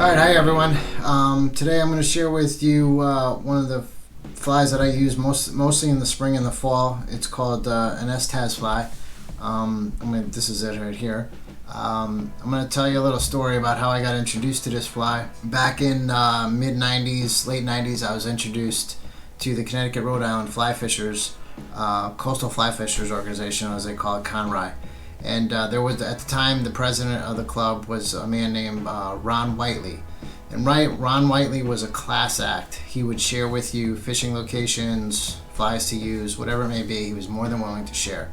Alright, hi everyone. Today I'm going to share with you one of the flies that I use mostly in the spring and the fall. It's called an Estaz Fly. This is it right here. I'm going to tell you a little story about how I got introduced to this fly. Back in mid-90s, late 90s, I was introduced to the Connecticut, Rhode Island Fly Fishers, Coastal Fly Fishers organization, as they call it, Conry. And there was, at the time, the president of the club was a man named Ron Whiteley. And Ron Whiteley was a class act. He would share with you fishing locations, flies to use, whatever it may be. He was more than willing to share.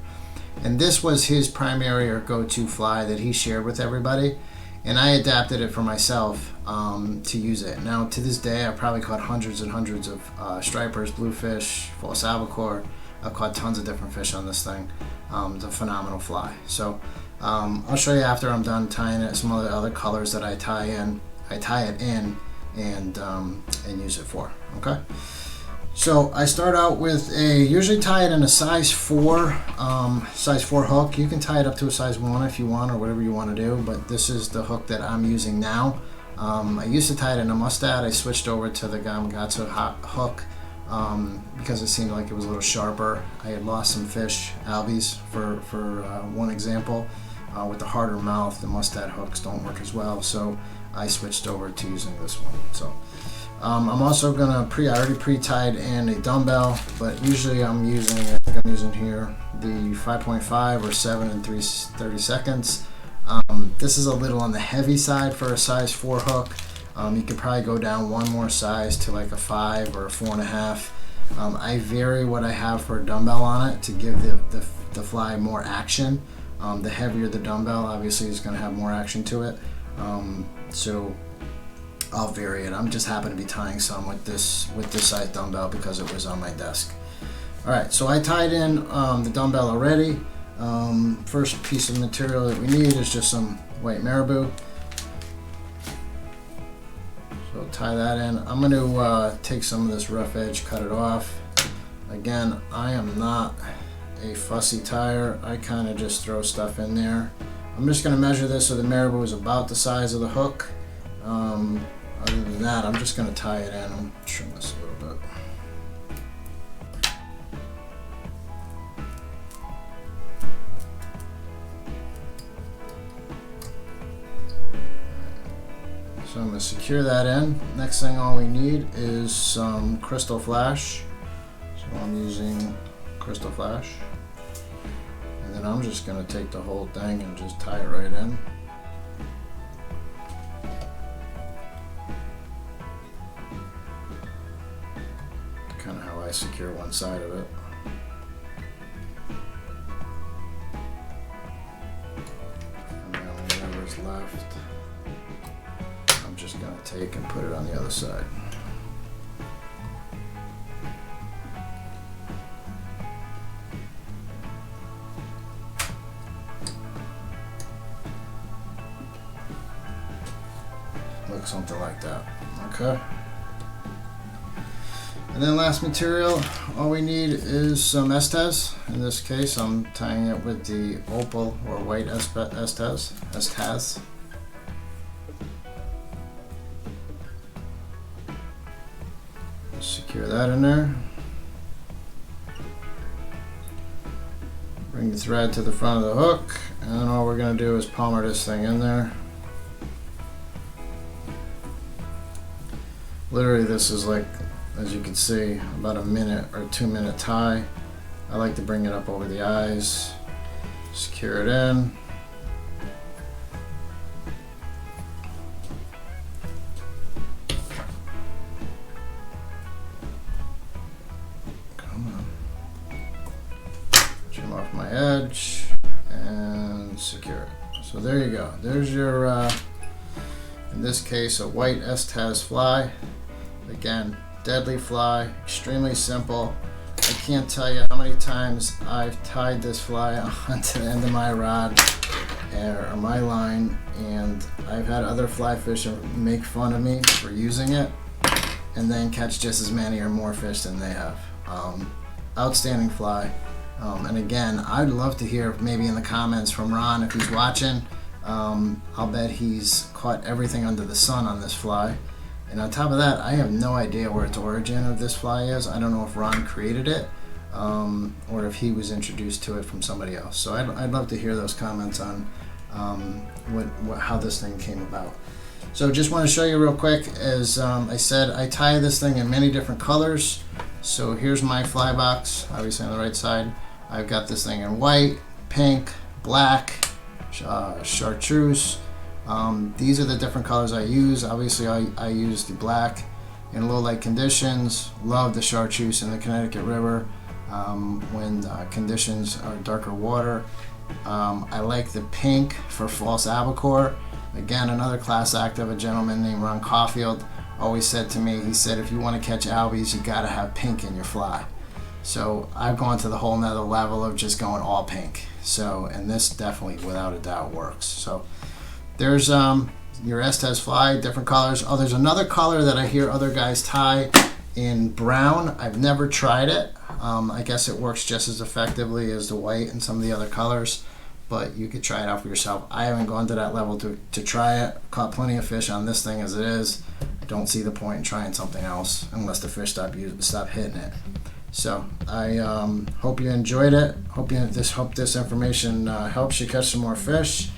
And this was his primary or go-to fly that he shared with everybody. And I adapted it for myself to use it. Now, to this day, I've probably caught hundreds and hundreds of stripers, bluefish, false albacore. I've caught tons of different fish on this thing. It's a phenomenal fly. So I'll show you after I'm done tying it some of the other colors that I tie it in and use it for. Okay. So I start out with usually tie it in a size 4 hook. You can tie it up to a size 1 if you want, or whatever you want to do, but this is the hook that I'm using now. I used to tie it in a mustad. I switched over to the Gamakatsu hook because it seemed like it was a little sharper. I had lost some fish, Albies for one example. With the harder mouth, the mustad hooks don't work as well, so I switched over to using this one. So I'm also gonna I already pre-tied in a dumbbell, but usually I think I'm using here the 5.5 or 7 and 3/30 seconds. This is a little on the heavy side for a size 4 hook. You could probably go down one more size to like a 5 or a 4.5. I vary what I have for a dumbbell on it to give the fly more action. The heavier the dumbbell, obviously, is going to have more action to it. So I'll vary it. I'm just happen to be tying some with this size dumbbell because it was on my desk. All right, so I tied in the dumbbell already. First piece of material that we need is just some white marabou. So tie that in. I'm going to take some of this rough edge, cut it off. Again, I am not a fussy tire. I kind of just throw stuff in there. I'm just going to measure this so the marabou is about the size of the hook. Other than that, I'm just going to tie it in. I'm trim this a little bit. So I'm going to secure that in. Next thing, all we need is some crystal flash. So I'm using crystal flash. And then I'm just going to take the whole thing and just tie it right in. Kind of how I secure one side of it. And then whatever's left, I'm just going to take and put it on the other side. Look something like that. Okay. And then last material, all we need is some Estaz. In this case, I'm tying it with the opal or white Estaz. Secure that in there. Bring the thread to the front of the hook, and then all we're going to do is palmer this thing in there. Literally, this is like, as you can see, about a minute or 2 minute tie. I like to bring it up over the eyes, secure it in. Come on. Trim off my edge and secure it. So there you go. There's your, in this case, a white Estaz fly. Again, deadly fly, extremely simple. I can't tell you how many times I've tied this fly onto the end of my rod or my line, and I've had other fly fishers make fun of me for using it and then catch just as many or more fish than they have. Outstanding fly. And again, I'd love to hear maybe in the comments from Ron if he's watching. I'll bet he's caught everything under the sun on this fly. And on top of that, I have no idea where its origin of this fly is. I don't know if Ron created it or if he was introduced to it from somebody else. So I'd love to hear those comments on how this thing came about. So just want to show you real quick, as I said, I tie this thing in many different colors. So here's my fly box, obviously on the right side. I've got this thing in white, pink, black, chartreuse. These are the different colors I use. Obviously I use the black in low light conditions. Love the chartreuse in the Connecticut River when conditions are darker water. I like the pink for false albacore. Again, another class act of a gentleman named Ron Caulfield always said to me, he said, if you want to catch Albies, you got to have pink in your fly. So I've gone to the whole nother level of just going all pink. So, and this definitely, without a doubt, works. So there's your Estaz Fly, different colors. Oh, there's another color that I hear other guys tie in brown. I've never tried it. I guess it works just as effectively as the white and some of the other colors, but you could try it out for yourself. I haven't gone to that level to try it. Caught plenty of fish on this thing as it is. I don't see the point in trying something else unless the fish stop hitting it. So I hope you enjoyed it. Hope this information helps you catch some more fish.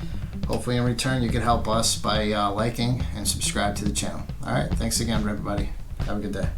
Hopefully in return you can help us by liking and subscribe to the channel. All right, thanks again, everybody. Have a good day.